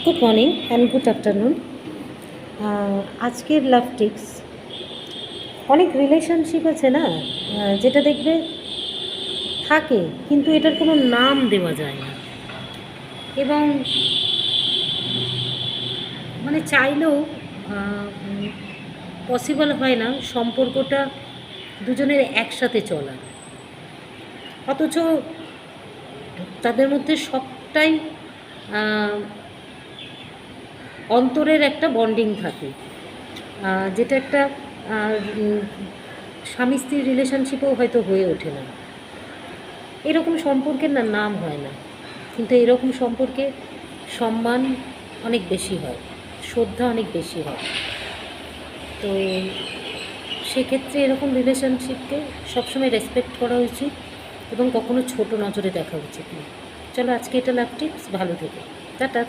Good morning and good afternoon. আজকের লাভ tips, অনেক relationship আছে না, যেটা দেখবে থাকে কিন্তু এটার কোনো নাম দেওয়া যায় না, এবং মানে চাইলেও পসিবল হয় না সম্পর্কটা দুজনের একসাথে চলা, অথচ তাদের মধ্যে সবটাই অন্তরের একটা বন্ডিং থাকে, যেটা একটা স্বামী স্ত্রীর রিলেশনশিপেও হয়তো হয়ে ওঠে না। এরকম সম্পর্কের না নাম হয় না, কিন্তু এরকম সম্পর্কে সম্মান অনেক বেশি হয়, শ্রদ্ধা অনেক বেশি হয়। তো সেক্ষেত্রে এরকম রিলেশনশিপকে সবসময় রেসপেক্ট করা উচিত এবং কখনো ছোট নজরে দেখা উচিত না। চলো আজকে এটা লাভ টিপস, ভালো থেকে টাটা।